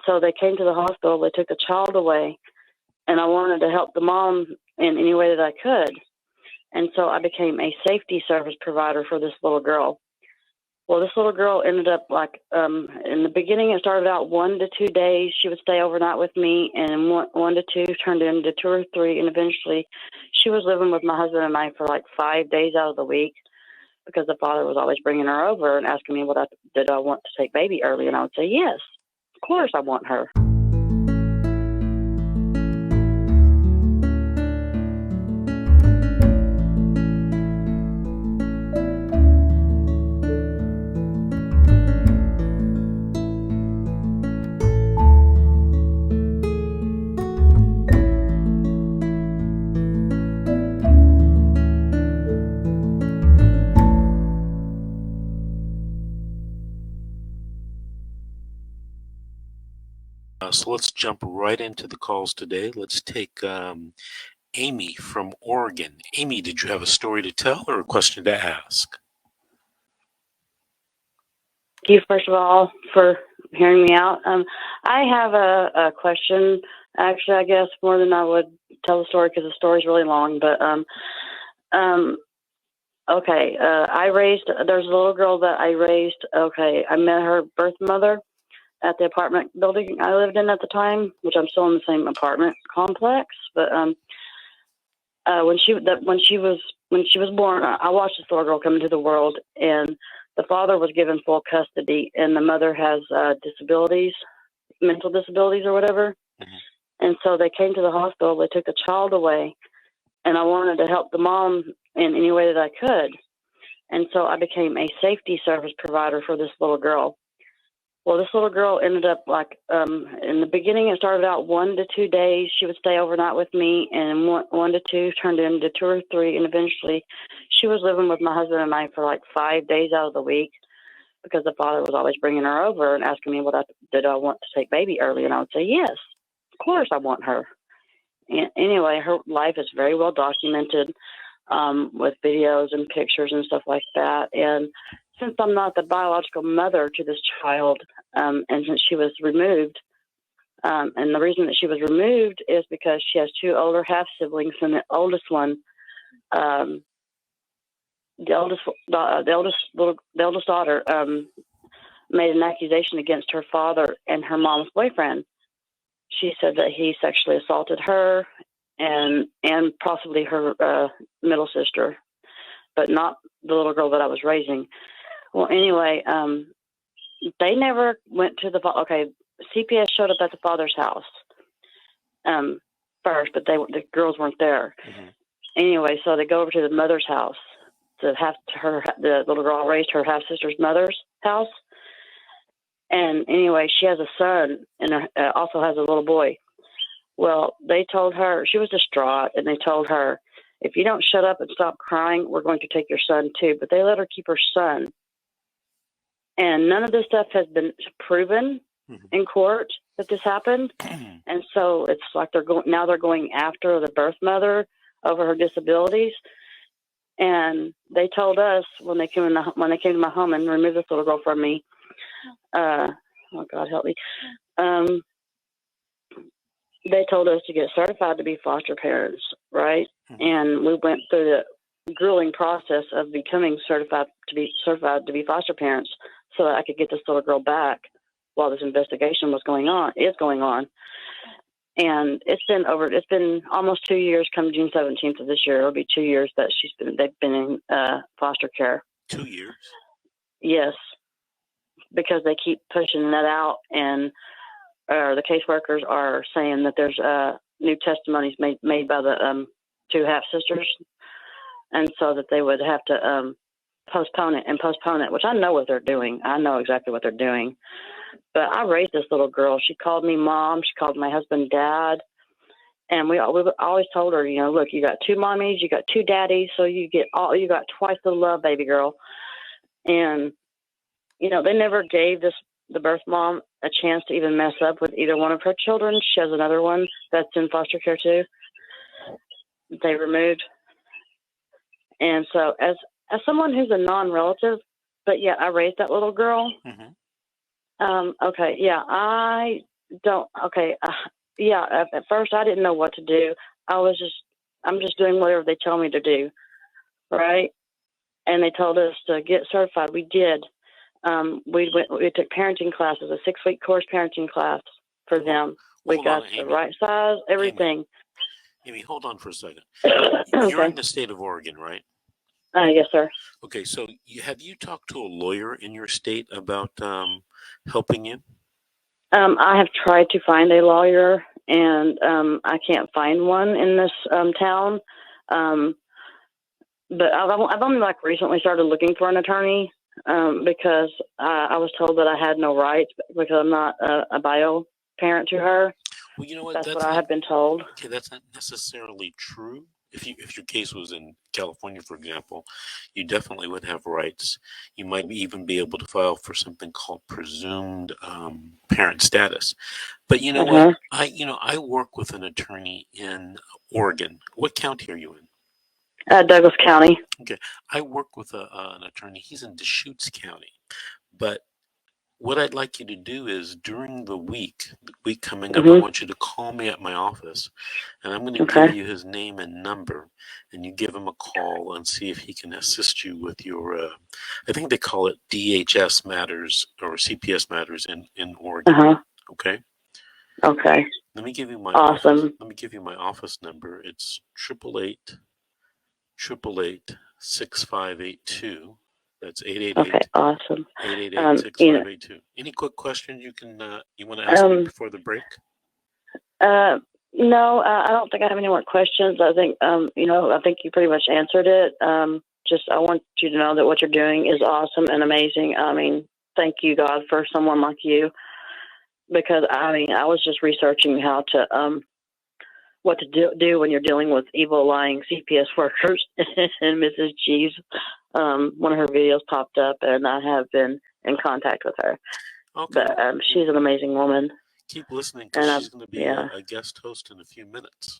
so they came to the hospital. They took the child away, and I wanted to help the mom in any way that I could. And so I became a safety service provider for this little girl. Well, this little girl ended up in the beginning, it started out 1 to 2 days. She would stay overnight with me, and one to two turned into 2 or 3. And eventually she was living with my husband and I for like 5 days out of the week, because the father was always bringing her over and asking me, did I want to take baby early? And I would say, yes, of course I want her. So let's jump right into the calls today. Let's take Amy from Oregon. Amy, did you have a story to tell or a question to ask? Thank you, first of all, for hearing me out. I have a question, actually, I guess, more than I would tell the story, because the story's really long. But, okay, there's a little girl that I raised. Okay, I met her birth mother at the apartment building I lived in at the time, which I'm still in the same apartment complex. But when she was born, I watched this little girl come into the world, and the father was given full custody, and the mother has disabilities, mental disabilities or whatever. Mm-hmm. And so they came to the hospital. They took the child away, and I wanted to help the mom in any way that I could. And so I became a safety service provider for this little girl. Well, this little girl ended up in the beginning, it started out 1 to 2 days. She would stay overnight with me, and one to two turned into 2 or 3. And eventually she was living with my husband and I for like 5 days out of the week, because the father was always bringing her over and asking me, did I want to take baby early? And I would say, yes, of course I want her. And anyway, her life is very well documented with videos and pictures and stuff like that. And since I'm not the biological mother to this child, and since she was removed, and the reason that she was removed is because she has 2 older half siblings, and the oldest one, the eldest daughter, made an accusation against her father and her mom's boyfriend. She said that he sexually assaulted her and possibly her middle sister, but not the little girl that I was raising. Well, anyway, they never went to CPS showed up at the father's house first, but the girls weren't there. Mm-hmm. Anyway, so they go over to the mother's house, the little girl raised her half sister's mother's house. And anyway, she has a son and also has a little boy. Well, they told her, she was distraught, and they told her, if you don't shut up and stop crying, we're going to take your son too. But they let her keep her son. And none of this stuff has been proven in court that this happened. And so it's like they're going after the birth mother over her disabilities. And they told us when they came to my home and removed this little girl from me, oh God help me, they told us to get certified to be foster parents, right? Mm-hmm. And we went through the grueling process of becoming certified to be foster parents, so that I could get this little girl back while this investigation is going on. And it's been almost 2 years. Come June 17th of this year, it'll be 2 years that they've been in foster care. 2 years? Yes, because they keep pushing that out, and the caseworkers are saying that there's new testimonies made by the 2 half sisters, and so that they would have to postpone it, which I know what they're doing. I know exactly what they're doing. But I raised this little girl. She called me mom. She called my husband dad. And we always told her, look, you got 2 mommies, you got 2 daddies, so you got twice the love, baby girl. And, they never gave the birth mom a chance to even mess up with either one of her children. She has another one that's in foster care too. They removed. And so as someone who's a non-relative, but yet I raised that little girl. Mm-hmm. Okay, yeah, I Okay, yeah. At first, I didn't know what to do. I'm just doing whatever they tell me to do, right? And they told us to get certified. We did. We took parenting classes, a 6-week course parenting class for them. We Hold got on, the Amy. right size, everything. Amy, hold on for a second. Okay. You're in the state of Oregon, right? Yes, sir. Okay, so have you talked to a lawyer in your state about helping you? I have tried to find a lawyer, and I can't find one in this town. But I've only recently started looking for an attorney because I was told that I had no rights because I'm not a bio parent to her. Well, you know what? That's what I have been told. Okay, that's not necessarily true. If your case was in California, for example, you definitely would have rights. You might even be able to file for something called presumed parent status. But you know what? I work with an attorney in Oregon. What county are you in? Douglas County. Okay, I work with an attorney. He's in Deschutes County. But what I'd like you to do is during the week coming up, I want you to call me at my office, and I'm going to give you his name and number, and you give him a call and see if he can assist you with your, I think they call it DHS matters or CPS matters in Oregon. Okay. Okay. Let me give you my awesome. Let me give you my office number. It's 888-6582. That's 888. Okay, awesome. 888-6582. Any quick questions you want to ask me before the break? No, I don't think I have any more questions. I think I think you pretty much answered it. I want you to know that what you're doing is awesome and amazing. I mean, thank you, God, for someone like you, because I was just researching how to what to do when you're dealing with evil, lying CPS workers. And Mrs. G's, one of her videos popped up, and I have been in contact with her. Okay. But she's an amazing woman. Keep listening, because she's going to be a guest host in a few minutes.